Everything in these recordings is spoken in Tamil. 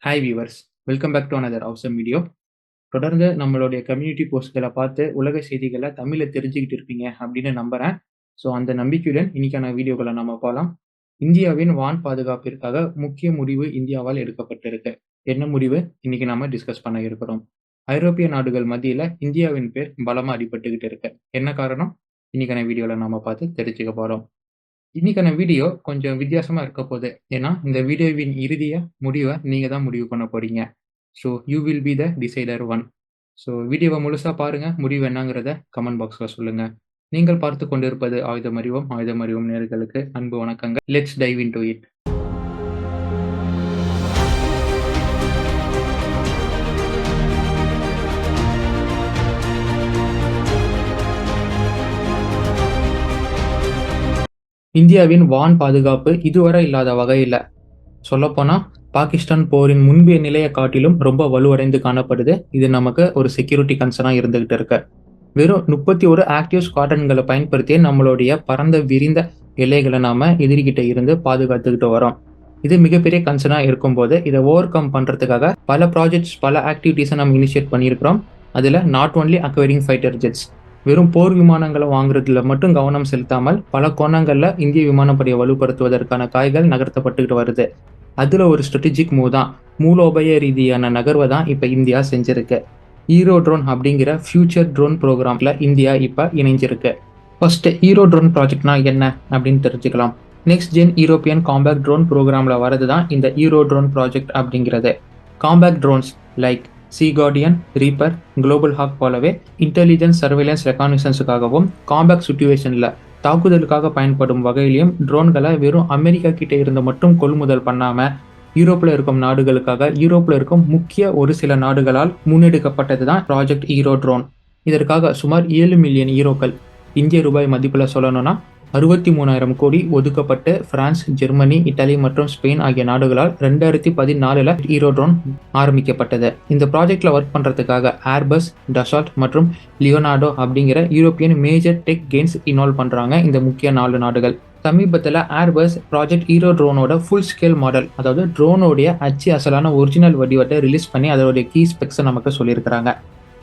Hi viewers, welcome back to another awesome video. தொடர்ந்து நம்மளுடைய கம்யூனிட்டி போஸ்ட்களை பார்த்து உலக செய்திகளை தமிழில் தெரிஞ்சுக்கிட்டு இருப்பீங்க அப்படின்னு நம்புறேன். ஸோ அந்த நம்பிக்கையுடன் இன்னைக்கான வீடியோக்களை நம்ம போகலாம். இந்தியாவின் வான் பாதுகாப்பிற்காக முக்கிய முடிவு இந்தியாவால் எடுக்கப்பட்டிருக்கு. என்ன முடிவு இன்னைக்கு நாம டிஸ்கஸ் பண்ண இருக்கிறோம். ஐரோப்பிய நாடுகள் மத்தியில் இந்தியாவின் பேர் பலமா அடிபட்டுக்கிட்டு இருக்கு. என்ன காரணம்? இன்னைக்கான வீடியோவில் நாம பார்த்து தெரிஞ்சுக்க போறோம். இன்னைக்கான வீடியோ கொஞ்சம் வித்தியாசமா இருக்க போகுது. ஏன்னா இந்த வீடியோவின் இறுதிய முடிவை நீங்க தான் முடிவு பண்ண போறீங்க. So you will be the decider one. So வீடியோவை முழுசா பாருங்க, முடிவு என்னங்கிறத கமெண்ட் பாக்ஸ்ல சொல்லுங்க. நீங்கள் பார்த்து கொண்டிருப்பது ஆயுதம் அறிவோம் நேயர்களுக்கு அன்பு வணக்கங்கள். Let's dive into it. இந்தியாவின் வான் பாதுகாப்பு இதுவரை இல்லாத வகையில் சொல்லப்போனா பாகிஸ்தான் போரின் முன்பைய நிலையை காட்டிலும் ரொம்ப வலுவடைந்து காணப்படுது. இது நமக்கு ஒரு செக்யூரிட்டி கன்சர்னா இருந்துகிட்டு இருக்கு. வெறும் 31 ஆக்டிவ் ஸ்குவாட்ரன்களை பயன்படுத்தி நம்மளுடைய பரந்த விரிந்த எல்லைகளை நாம எதிரிகிட்ட இருந்து பாதுகாத்துக்கிட்டு வரோம். இது மிகப்பெரிய கன்சர்னா இருக்கும்போது இதை ஓவர் கம் பண்றதுக்காக பல ப்ராஜெக்ட்ஸ், பல ஆக்டிவிட்டிஸை நம்ம இனிஷியேட் பண்ணியிருக்கிறோம். அதுல நாட் ஒன்லி அக்வைரிங் ஃபைட்டர் ஜெட்ஸ், வெறும் போர் விமானங்களை வாங்குறதுல மட்டும் கவனம் செலுத்தாமல் பல கோணங்கள்ல இந்திய விமானப்படையை வலுப்படுத்துவதற்கான காய்கள் நகர்த்தப்பட்டுக்கிட்டு வருது. அதுல ஒரு ஸ்ட்ராட்டஜிக் மூவ் தான், மூலோபய ரீதியான நகர்வை தான் இப்ப இந்தியா செஞ்சிருக்கு. ஈரோ ட்ரோன் அப்படிங்கிற ஃபியூச்சர் ட்ரோன் ப்ரோக்ராம்ல இந்தியா இப்ப இணைஞ்சிருக்கு. ஃபர்ஸ்ட் ஈரோ ட்ரோன் ப்ராஜெக்ட்னா என்ன அப்படின்னு தெரிஞ்சுக்கலாம். Next gen European compact drone ப்ரோக்ராம்ல வரது தான் இந்த ஈரோ ட்ரோன் ப்ராஜெக்ட் அப்படிங்கிறது. Compact drones like Sea Guardian, Reaper, Global Hawk போலவே இன்டெலிஜென்ஸ், சர்வேலன்ஸ், ரெகானிசன்ஸுக்காகவும் காம்பேக்ட் சுச்சுவேஷன்ல தாக்குதலுக்காக பயன்படும் வகையிலையும் ட்ரோன்களை வெறும் அமெரிக்கா கிட்ட இருந்து மட்டும் கொள்முதல் பண்ணாம யூரோப்ல இருக்கும் நாடுகளுக்காக யூரோப்ல இருக்கும் முக்கிய ஒரு சில நாடுகளால் முன்னெடுக்கப்பட்டது தான் ப்ராஜெக்ட் ஈரோ ட்ரோன். இதற்காக சுமார் 7 மில்லியன் ஈரோக்கள், இந்திய ரூபாய் மதிப்புல சொல்லணும்னா 63,000 கோடி ஒதுக்கப்பட்டு பிரான்ஸ், ஜெர்மனி, இத்தாலி மற்றும் ஸ்பெயின் ஆகிய நாடுகளால் 2014 ஈரோ ட்ரோன் ஆரம்பிக்கப்பட்டது. இந்த ப்ராஜெக்ட்ல ஒர்க் பண்றதுக்காக ஏர்பஸ், டசால்ட் மற்றும் லியோனார்டோ அப்படிங்கிற European major tech gains involve பண்றாங்க இந்த முக்கிய 4 நாடுகள். சமீபத்தில் ஏர்பஸ் ப்ராஜெக்ட் ஈரோ ட்ரோனோட ஃபுல் ஸ்கேல் மாடல், அதாவது ட்ரோனோடைய அச்சு அசலான ஒரிஜினல் வடிவத்தை ரிலீஸ் பண்ணி அதோடைய கீ ஸ்பெக்ஸை நமக்கு சொல்லியிருக்கிறாங்க.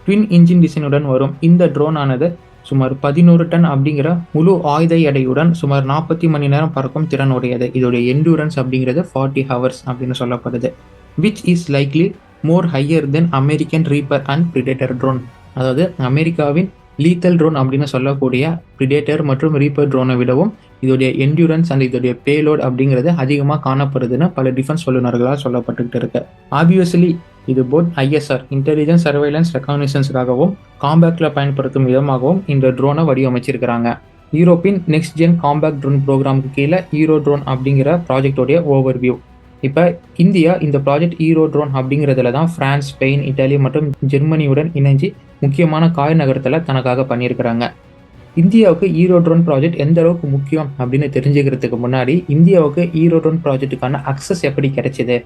ட்வின் இன்ஜின் டிசைனுடன் வரும் இந்த ட்ரோன் ஆனது சுமார் 11 டன் அப்படிங்கிற முழு ஆயுத எடையுடன் சுமார் 40 மணி நேரம் பறக்கும் திறன் உடையது. இதோடைய என்டூரன்ஸ் அப்படிங்கிறது 40 ஹவர்ஸ் அப்படின்னு சொல்லப்படுது. Which is likely more higher then American reaper and predator drone. அதாவது அமெரிக்காவின் லீத்தல் ட்ரோன் அப்படின்னு சொல்லக்கூடிய பிரிடேட்டர் மற்றும் ரீப்பர் ட்ரோனை விடவும் இதோடைய என்டூரன்ஸ் அண்ட் இதோடைய பேலோட் அப்படிங்கிறது அதிகமாக காணப்படுதுன்னு பல டிஃபென்ஸ் வல்லுநர்களால் சொல்லப்பட்டுக்கிட்டு இருக்கு. ஆப்வியஸ்லி இது போத் ஐஎஸ்ஆர், இன்டெலிஜென்ஸ், சர்வைலன்ஸ், ரெகானிசன்ஸுக்காகவும் காம்பேக்ட்ல பயன்படுத்தும் விதமாகவும் இந்த ட்ரோனை வடிவமைச்சிருக்கிறாங்க. யூரோப்பின் நெக்ஸ்ட் ஜென் காம்பேக்ட் ட்ரோன் ப்ரோக்ராமுக்கு கீழே ஈரோ ட்ரோன் அப்படிங்கிற ப்ராஜெக்டோடைய ஓவர்வியூ. இப்போ இந்தியா இந்த ப்ராஜெக்ட் ஈரோ ட்ரோன் அப்படிங்கிறதுல தான் பிரான்ஸ், ஸ்பெயின், இத்தாலி மற்றும் ஜெர்மனியுடன் இணைஞ்சு முக்கியமான காய் நகரத்தில் தனக்காக பண்ணியிருக்கிறாங்க. இந்தியாவுக்கு ஈரோ ட்ரோன் ப்ராஜெக்ட் எந்த அளவுக்கு முக்கியம் அப்படின்னு தெரிஞ்சுக்கிறதுக்கு முன்னாடி இந்தியாவுக்கு ஈரோ ட்ரோன் ப்ராஜெக்ட்டுக்கான அக்சஸ் எப்படி கிடைச்சிது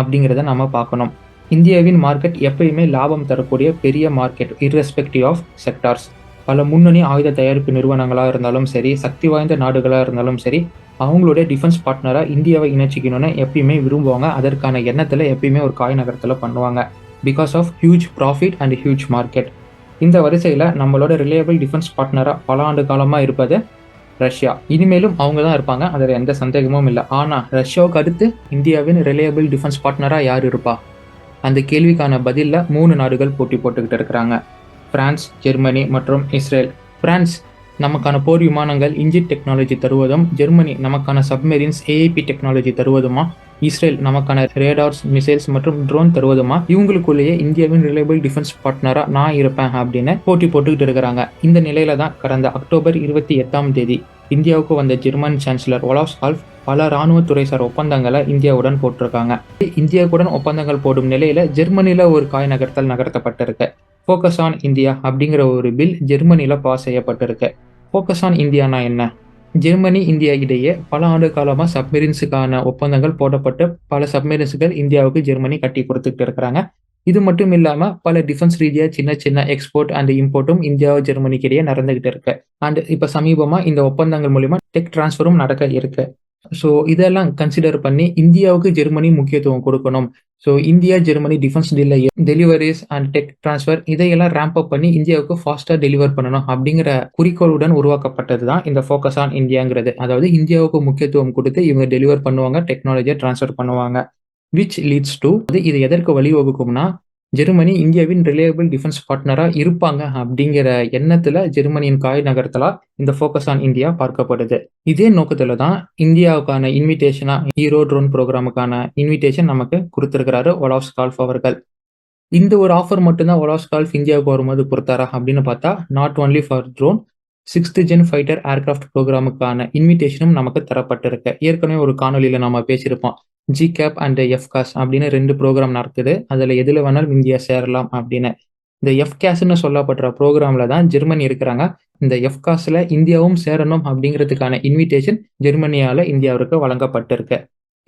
அப்படிங்கிறத நம்ம பார்க்கணும். இந்தியாவின் மார்க்கெட் எப்பயுமே லாபம் தரக்கூடிய பெரிய மார்க்கெட், இர்ரெஸ்பெக்டிவ் ஆஃப் செக்டார்ஸ். பல முன்னணி ஆயுத தயாரிப்பு நிறுவனங்களாக இருந்தாலும் சரி, சக்தி வாய்ந்த நாடுகளாக இருந்தாலும் சரி, அவங்களுடைய டிஃபென்ஸ் பார்ட்னராக இந்தியாவை இணைச்சிக்கணும்னு எப்பயுமே விரும்புவாங்க. அதற்கான எண்ணத்தில் எப்பயுமே ஒரு காய் நகரத்தில் பண்ணுவாங்க. Because of huge profit and huge market. இந்த வரிசையில் நம்மளோட ரிலையபிள் டிஃபென்ஸ் பார்ட்னராக பல ஆண்டு காலமாக இருப்பது ரஷ்யா. இனிமேலும் அவங்க தான் இருப்பாங்க, அதில் எந்த சந்தேகமும் இல்லை. ஆனால் ரஷ்யாவுக்கு அடுத்து இந்தியாவின் ரிலையபிள் டிஃபென்ஸ் பார்ட்னராக யார் இருப்பா? அந்த கேள்விக்கான பதிலில் 3 நாடுகள் போட்டி போட்டுக்கிட்டு இருக்கிறாங்க. பிரான்ஸ், ஜெர்மனி மற்றும் இஸ்ரேல். பிரான்ஸ் நமக்கான போர் விமானங்கள் இன்ஜின் டெக்னாலஜி தருவதும், ஜெர்மனி நமக்கான சப்மெரின்ஸ் ஏஐபி டெக்னாலஜி தருவதுமா, இஸ்ரேல் நமக்கான ரேடார்ஸ், மிசைல்ஸ் மற்றும் ட்ரோன் தருவதுமா, இவங்களுக்குள்ளேயே இந்தியாவின் ரிலையபிள் டிஃபென்ஸ் பார்ட்னரா நான் இருப்பேன் அப்படின்னு போட்டி போட்டுக்கிட்டு இருக்கிறாங்க. இந்த நிலையில தான் கடந்த அக்டோபர் 28 இந்தியாவுக்கு வந்த ஜெர்மன் சான்சலர் ஒலாஃப் ஸ்கால்ஃப் பல இராணுவத்துறை சார் ஒப்பந்தங்களை இந்தியாவுடன் போட்டிருக்காங்க. இந்தியாவுடன் ஒப்பந்தங்கள் போடும் நிலையில ஜெர்மனியில ஒரு காய் நகர்த்தல் நகர்த்தப்பட்டிருக்கு. ஃபோக்கஸ் ஆன் இந்தியா அப்படிங்கிற ஒரு பில் ஜெர்மனியில பாஸ் செய்யப்பட்டிருக்கு. ஃபோக்கஸ் ஆன் இந்தியானா என்ன? ஜெர்மனி, இந்தியா இடையே பல ஆண்டு காலமாக சப்மெரின்ஸுக்கான ஒப்பந்தங்கள் போடப்பட்டு பல சப்மெரின்ஸுகள் இந்தியாவுக்கு ஜெர்மனி கட்டி கொடுத்துக்கிட்டு இருக்கிறாங்க. இது மட்டும் இல்லாமல் பல டிஃபென்ஸ் ரீதியாக சின்ன சின்ன எக்ஸ்போர்ட் அண்ட் இம்போர்ட்டும் இந்தியா, ஜெர்மனிக்கு இடையே நடந்துகிட்டு இருக்கு. அண்ட் இப்போ சமீபமாக இந்த ஒப்பந்தங்கள் மூலிமா டெக் டிரான்ஸ்ஃபரும் நடக்க இருக்கு. ஸோ இதெல்லாம் கன்சிடர் பண்ணி இந்தியாவுக்கு ஜெர்மனி முக்கியத்துவம் கொடுக்கணும். ஸோ இந்தியா, ஜெர்மனி டிஃபென்ஸ் டீல்ல டெலிவரிஸ் அண்ட் டெக் ட்ரான்ஸ்ஃபர் இதையெல்லாம் ரேம்ப் அப் பண்ணி இந்தியாவுக்கு ஃபாஸ்ட்டா டெலிவர் பண்ணணும் அப்படிங்கிற குறிக்கோளுடன் உருவாக்கப்பட்டது தான் இந்த ஃபோக்கஸ் ஆன் இந்தியாங்கிறது. அதாவது இந்தியாவுக்கு முக்கியத்துவம் கொடுத்து இவங்க டெலிவர் பண்ணுவாங்க, டெக்னாலஜியை ட்ரான்ஸ்ஃபர் பண்ணுவாங்க. விச் லீட்ஸ் டு இது எதற்கு வழிவகுக்கும்னா, ஜெர்மனி இந்தியாவின் ரிலையபிள் டிஃபென்ஸ் பார்ட்னரா இருப்பாங்க அப்படிங்கிற எண்ணத்துல ஜெர்மனியின் காய் நகர்த்தலா இந்த ஃபோக்கஸ் ஆன் இந்தியா பார்க்கப்படுது. இதே நோக்கத்துல தான் இந்தியாவுக்கான இன்விடேஷனா ஹீரோ ட்ரோன் ப்ரோக்ராமுக்கான இன்விடேஷன் நமக்கு கொடுத்திருக்கிறாரு ஒலாஃப் ஸ்கால்ஃப் அவர்கள். இந்த ஒரு ஆஃபர் மட்டும்தான் ஒலாஃப் ஸ்கால்ஃப் இந்தியாவுக்கு வரும்போது கொடுத்தாரா அப்படின்னு பார்த்தா, not only for drone, 6th gen fighter aircraft ப்ரோக்ராமுக்கான இன்விடேஷனும் நமக்கு தரப்பட்டிருக்கு. ஏற்கனவே ஒரு காணொலியில நம்ம பேசியிருப்போம். ஜிகேப் அண்ட் எஃப்காஸ் அப்படின்னு 2 ப்ரோக்ராம் நடக்குது. அதுல எதுல வேணாலும் இந்தியா சேரலாம் அப்படின்னு. இந்த எஃப்காஸ்ன்னு சொல்லப்படுற ப்ரோக்ராம்ல தான் ஜெர்மனி இருக்கிறாங்க. இந்த எஃப்காஸ்ல இந்தியாவும் சேரணும் அப்படிங்கிறதுக்கான இன்விடேஷன் ஜெர்மனியால இந்தியாவிற்கு வழங்கப்பட்டிருக்கு.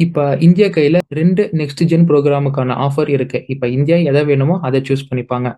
இப்ப இந்தியா கையில 2 நெக்ஸ்ட் ஜென் ப்ரோக்ராமுக்கான ஆஃபர் இருக்கு. இப்ப இந்தியா எதை வேணுமோ அதை சூஸ் பண்ணிப்பாங்க.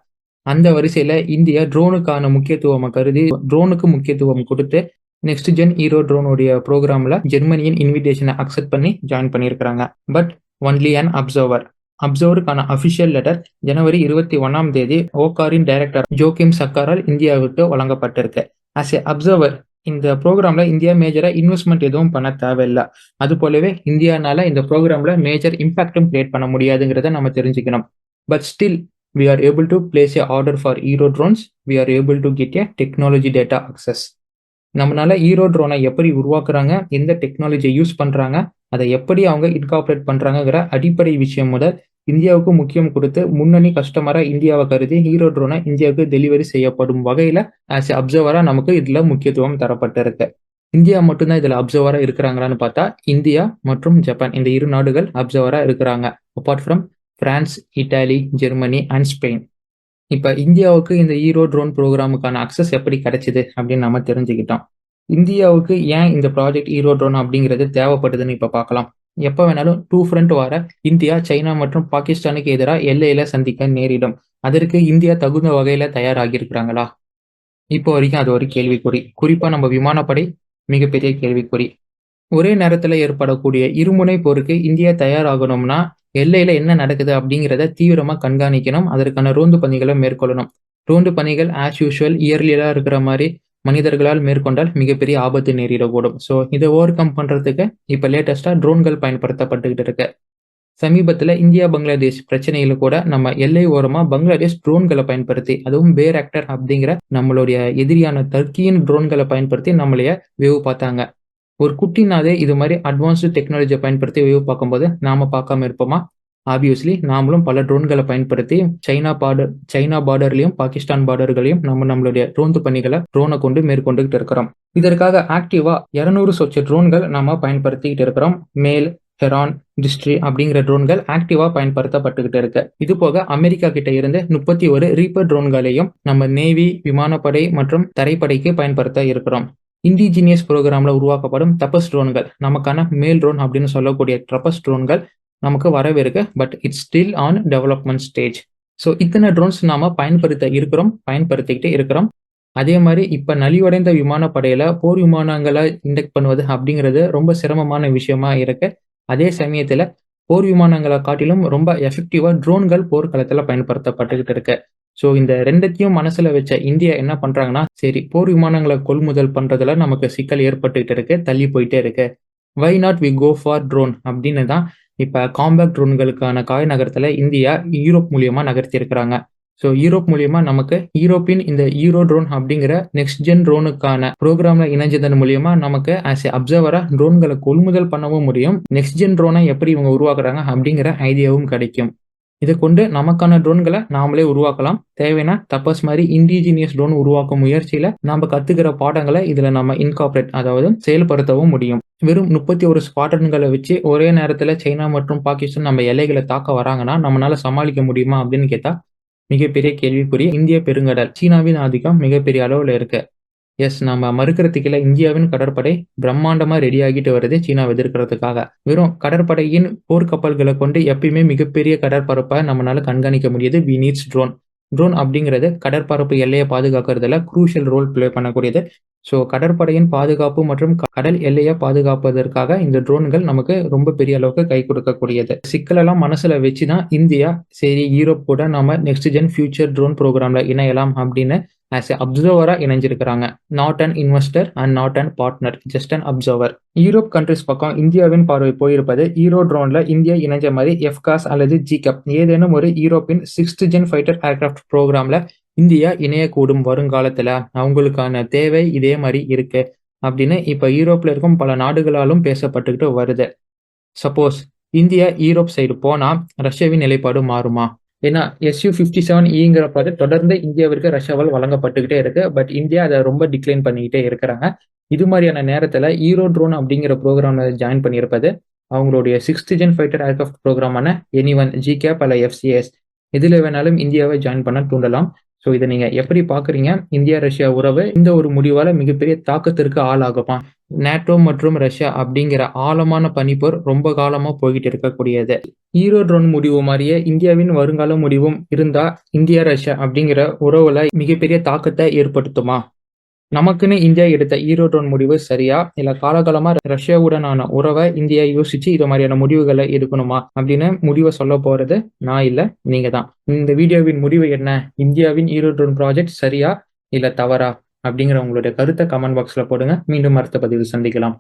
அந்த வரிசையில இந்தியா ட்ரோனுக்கான முக்கியத்துவம் கருதி ட்ரோனுக்கு முக்கியத்துவம் கொடுத்து நெக்ஸ்ட் ஜென் ஹீரோ ட்ரோனுடைய ப்ரோக்ராம்ல ஜெர்மனியின் இன்விடேஷனை அக்செப்ட் பண்ணி ஜாயின் பண்ணியிருக்கிறாங்க. But only an observer. அப்சர்வருக்கான அபிஷியல் லெட்டர் ஜனவரி 21ஆம் தேதி ஓகாரின் டைரக்டர் ஜோகிம் சக்காரால் இந்தியாவுக்கு வழங்கப்பட்டிருக்கு. ஆஸ் ஏ அப்சர்வர் இந்த ப்ரோக்ராம்ல இந்தியா மேஜரா இன்வெஸ்ட்மெண்ட் எதுவும் பண்ண தேவையில்லை. அது போலவே இந்தியானால இந்த ப்ரோக்ராம்ல மேஜர் இம்பாக்டும் கிரியேட் பண்ண முடியாதுங்கிறத நம்ம தெரிஞ்சுக்கணும். But still we are able to place a order for Hero drones. We are able to get a technology data access. நம்மளால ஹீரோ ட்ரோனை எப்படி உருவாக்குறாங்க, எந்த டெக்னாலஜியை யூஸ் பண்றாங்க, அதை எப்படி அவங்க இன்கார்பரேட் பண்றாங்கிற அடிப்படை விஷயம் முதல் இந்தியாவுக்கு முக்கியம் கொடுத்து முன்னணி கஸ்டமரா இந்தியாவை கருதி ஹீரோ ட்ரோனை இந்தியாவுக்கு டெலிவரி செய்யப்படும் வகையில ஆஸ் அப்சர்வரா நமக்கு இதுல முக்கியத்துவம் தரப்பட்டிருக்கு. இந்தியா மட்டும்தான் இதுல அப்சர்வரா இருக்கிறாங்களான்னு பார்த்தா, இந்தியா மற்றும் ஜப்பான் இந்த 2 நாடுகள் அப்சர்வரா இருக்கிறாங்க. Apart from France, Italy, Germany and Spain. இப்ப இந்தியாவுக்கு இந்த ஹீரோ ட்ரோன் ப்ரோக்ராமுக்கான அக்சஸ் எப்படி கிடைச்சது அப்படின்னு நம்ம தெரிஞ்சுக்கிட்டோம். இந்தியாவுக்கு ஏன் இந்த ப்ராஜெக்ட் ஹீரோ ட்ரோன் அப்படிங்கிறது தேவைப்படுதுன்னு இப்ப பார்க்கலாம். எப்ப வேணாலும் 2 ஃப்ரண்ட் வார இந்தியா, சைனா மற்றும் பாகிஸ்தானுக்கு எதிராக எல்லையில சந்திக்க நேரிடும். அதற்கு இந்தியா தகுந்த வகையில தயாராகி இருக்கிறாங்களா? இப்போ வரைக்கும் அது ஒரு கேள்விக்குறி. குறிப்பா நம்ம விமானப்படை மிகப்பெரிய கேள்விக்குறி. ஒரே நேரத்துல ஏற்படக்கூடிய இருமுனை போருக்கு இந்தியா தயாராகணும்னா எல்லையில என்ன நடக்குது அப்படிங்கிறத தீவிரமா கண்காணிக்கணும். அதற்கான ரோந்து பணிகளை மேற்கொள்ளணும். ரோந்து பணிகள் ஆஸ் யூஷுவல் இயர்லியா இருக்கிற மாதிரி மனிதர்களால் மேற்கொண்டால் மிகப்பெரிய ஆபத்து நேரிடக்கூடும். ஸோ இதை ஓவர் கம் பண்றதுக்கு இப்ப லேட்டஸ்டா ட்ரோன்கள் பயன்படுத்தப்பட்டுக்கிட்டு இருக்கு. சமீபத்துல இந்தியா பங்களாதேஷ் பிரச்சனையில கூட நம்ம எல்லை ஓரமா பங்களாதேஷ் ட்ரோன்களை பயன்படுத்தி, அதுவும் பேர் ஆக்டர் அப்படிங்கிற நம்மளுடைய எதிரியான டர்க்கியின் ட்ரோன்களை பயன்படுத்தி நம்மளைய வேவு பார்த்தாங்க. ஒரு குட்டினாதே இது மாதிரி அட்வான்ஸ்டு டெக்னாலஜியை பயன்படுத்தி வேவ் பார்க்கும்போது நாம பார்க்காம இருப்போமா? ஆப்வியஸ்லி நாமளும் பல ட்ரோன்களை பயன்படுத்தி சைனா பார்டர்லையும் பாகிஸ்தான் பார்டர்களையும் நம்மளுடைய ரோந்து பணிகளை ட்ரோனை கொண்டு மேற்கொண்டுகிட்டு இருக்கிறோம். இதற்காக ஆக்டிவா 200 சொச்ச ட்ரோன்கள் நம்ம பயன்படுத்திக்கிட்டு இருக்கிறோம். மேல், ஹெரான், டிஸ்ட்ரி அப்படிங்கிற ட்ரோன்கள் ஆக்டிவா பயன்படுத்தப்பட்டுக்கிட்டு இருக்கு. இது போக அமெரிக்கா கிட்ட இருந்து 31 ரீப்பர் ட்ரோன்களையும் நம்ம நேவி, விமானப்படை மற்றும் தரைப்படைக்கு பயன்படுத்த இருக்கிறோம். இண்டிஜினியஸ் ப்ரோக்ராம்ல உருவாக்கப்படும் தபஸ் ட்ரோன்கள், நமக்கான மேல் ட்ரோன் அப்படின்னு சொல்லக்கூடிய தபஸ் ட்ரோன்கள் நமக்கு வரவிருக்கு. But it's still on development stage. So இத்தனை ட்ரோன்ஸ் நாம பயன்படுத்திக்கிட்டே இருக்கிறோம். அதே மாதிரி இப்ப நலிவடைந்த விமானப்படையில போர் விமானங்களை இண்டெக்ட் பண்ணுவது அப்படிங்கிறது ரொம்ப சிரமமான விஷயமா இருக்கு. அதே சமயத்துல போர் விமானங்களை காட்டிலும் ரொம்ப எஃபெக்டிவா ட்ரோன்கள் போர்க்களத்துல பயன்படுத்தப்பட்டுக்கிட்டு இருக்கு. ஸோ இந்த 2த்தையும் மனசுல வச்ச இந்தியா என்ன பண்றாங்கன்னா, சரி போர் விமானங்களை கொள்முதல் பண்றதுல நமக்கு சிக்கல் ஏற்பட்டுக்கிட்டு இருக்கு, தள்ளி போயிட்டே இருக்கு. Why not we go for drone அப்படின்னு தான் இப்ப காம்பேக்ட் ட்ரோன்களுக்கான காய் நகரத்துல இந்தியா யூரோப் மூலியமா நகர்த்தி இருக்கிறாங்க. ஸோ யூரோப் மூலியமா நமக்கு யூரோப்பின் இந்த ஹீரோ ட்ரோன் அப்படிங்கிற நெக்ஸ்ட் ஜென் ட்ரோனுக்கான ப்ரோக்ராம்ல இணைஞ்சதன் மூலியமா நமக்கு ஆஸ் ஏ அப்சர்வரா ட்ரோன்களை கொள்முதல் பண்ணவும் முடியும். நெக்ஸ்ட் ஜென் ட்ரோனை எப்படி இவங்க உருவாக்குறாங்க அப்படிங்கிற ஐடியாவும் கிடைக்கும். இதை கொண்டு நமக்கான ட்ரோன்களை நாமளே உருவாக்கலாம். தேவைன்னா தபஸ் மாதிரி இண்டிஜினியஸ் ட்ரோன் உருவாக்கும் முயற்சியில நாம கத்துக்கிற பாடங்களை இதுல நம்ம இன்கார்பரேட், அதாவது செயல்படுத்தவும் முடியும். வெறும் 31 ஸ்குவாட்ரன்களை வச்சு ஒரே நேரத்துல சைனா மற்றும் பாகிஸ்தான் நம்ம எல்லைகளை தாக்க வராங்கன்னா நம்மளால சமாளிக்க முடியுமா அப்படின்னு கேட்டா மிகப்பெரிய கேள்விக்குறி. இந்திய பெருங்கடல், சீனாவின் ஆதிக்கம் மிகப்பெரிய அளவுல இருக்கு. எஸ், நம்ம மறுக்கிறதுக்கு இல்ல. இந்தியாவின் கடற்படை பிரம்மாண்டமா ரெடி ஆகிட்டு வருது சீனாவை எதிர்க்கிறதுக்காக. வெறும் கடற்படையின் போர்க்கப்பல்களை கொண்டு எப்பயுமே மிகப்பெரிய கடற்பரப்பை நம்மளால கண்காணிக்க முடியுது. We needs drone. ட்ரோன் அப்படிங்கிறது கடற்பரப்பு எல்லையை பாதுகாக்கிறதுல குரூஷியல் ரோல் ப்ளே பண்ணக்கூடியது. ஸோ கடற்படையின் பாதுகாப்பு மற்றும் கடல் எல்லையை பாதுகாப்பதற்காக இந்த ட்ரோன்கள் நமக்கு ரொம்ப பெரிய அளவுக்கு கை கொடுக்கக்கூடியது. சிக்கலெல்லாம் மனசுல வச்சு தான் இந்தியா சரி யூரோப் கூட நம்ம நெக்ஸ்ட் ஜென் ஃபியூச்சர் ட்ரோன் ப்ரோக்ராம்ல இணையலாம் அப்படின்னு ஆஸ் எ அப்சர்வரா இணைஞ்சிருக்கிறாங்க. Not an investor and not an partner, just an observer. Europe countries பக்கம் இந்தியாவின் பார்வை போயிருப்பது ஈரோ ட்ரோன்ல இந்தியா இணைஞ்ச மாதிரி எஃப்காஸ் அல்லது ஜிகப் ஏதேனும் ஒரு யூரோப்பின் 6th ஜென் ஃபைட்டர் ஏர்கிராஃப்ட் ப்ரோக்ராம்ல இந்தியா இணையக்கூடும் வருங்காலத்துல. அவங்களுக்கான தேவை இதே மாதிரி இருக்கு அப்படின்னு இப்ப யூரோப்ல இருக்கும் பல நாடுகளாலும் பேசப்பட்டுக்கிட்டு வருது. சப்போஸ் இந்தியா யூரோப் சைடு போனா ரஷ்யாவின் நிலைப்பாடு மாறுமா? ஏன்னா Su-57Eங்கிறப்ப தொடர்ந்து இந்தியாவிற்கு ரஷ்யாவால் வழங்கப்பட்டுக்கிட்டே இருக்கு. பட் இந்தியா அதை ரொம்ப டிக்ளைன் பண்ணிக்கிட்டே இருக்கிறாங்க. இது மாதிரியான நேரத்துல ஈரோ ட்ரோன் அப்படிங்கிற ப்ரோக்ராம்ல ஜாயின் பண்ணியிருப்பது அவங்களுடைய 6th ஜென் ஃபைட்டர் ஏர்கிராஃப்ட் ப்ரோக்ராமான எனி1 ஜிகேப் அல்ல எஃப்சிஎஸ் எதுல வேணாலும் இந்தியாவை ஜாயின் பண்ண தூண்டலாம். ஸோ இதை நீங்க எப்படி பாக்குறீங்க? இந்தியா ரஷ்யா உறவு இந்த ஒரு முடிவால மிகப்பெரிய தாக்கத்திற்கு ஆளாகுமா? நேட்டோ மற்றும் ரஷ்யா அப்படிங்கிற ஆழமான பனிப்போர் ரொம்ப காலமா போய்கிட்டு இருக்கக்கூடியது. ஈரோ ட்ரோன் முடிவு மாதிரியே இந்தியாவின் வருங்கால முடிவும் இருந்தா இந்தியா ரஷ்யா அப்படிங்கிற உறவுல மிகப்பெரிய தாக்கத்தை ஏற்படுத்துமா? நமக்குன்னு இந்தியா எடுத்த ஈரோ ட்ரோன் முடிவு சரியா? இல்ல காலகாலமா ரஷ்யாவுடனான உறவை இந்தியா யோசிச்சு இது மாதிரியான முடிவுகளை எடுக்கணுமா அப்படின்னு முடிவை சொல்ல போறது நான் இல்ல, நீங்க தான். இந்த வீடியோவின் முடிவு என்ன? இந்தியாவின் ஈரோ ட்ரோன் ப்ராஜெக்ட் சரியா இல்ல தவறா அப்படிங்கிற உங்களுடைய கருத்தை கமெண்ட் பாக்ஸ்ல போடுங்க. மீண்டும் அடுத்த பதிவில் சந்திக்கலாம்.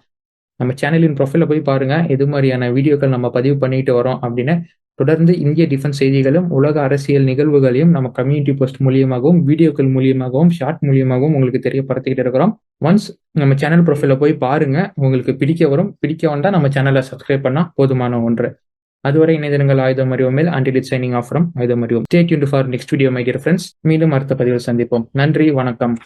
நம்ம சேனலின் ப்ரொஃபைல போய் பாருங்க எது மாதிரியான வீடியோக்கள் நம்ம பதிவு பண்ணிட்டு வரோம் அப்படின்னு. தொடர்ந்து இந்திய டிஃபென்ஸ் செய்திகளும் உலக அரசியல் நிகழ்வுகளையும் நம்ம கம்யூனிட்டி போஸ்ட் மூலியமாகவும் வீடியோக்கள் மூலியமாகவும் ஷார்ட் மூலியமாகவும் உங்களுக்கு தெரியப்படுத்திக்கிட்டு இருக்கிறோம். ஒன்ஸ் நம்ம சேனல் ப்ரொஃபைல போய் பாருங்க, உங்களுக்கு பிடிக்க வரும். பிடிக்க வந்தா நம்ம சேனலை சப்ஸ்கிரைப் பண்ணா போதுமான ஒன்று. அதுவரை இணையதளங்கள் ஆயுதம் அறிவோமேல் until it's signing off from ஆயுதம் அறிவோம். Stay tuned for next video my dear friends. மீண்டும் அடுத்த பதிவில் சந்திப்போம். நன்றி, வணக்கம்.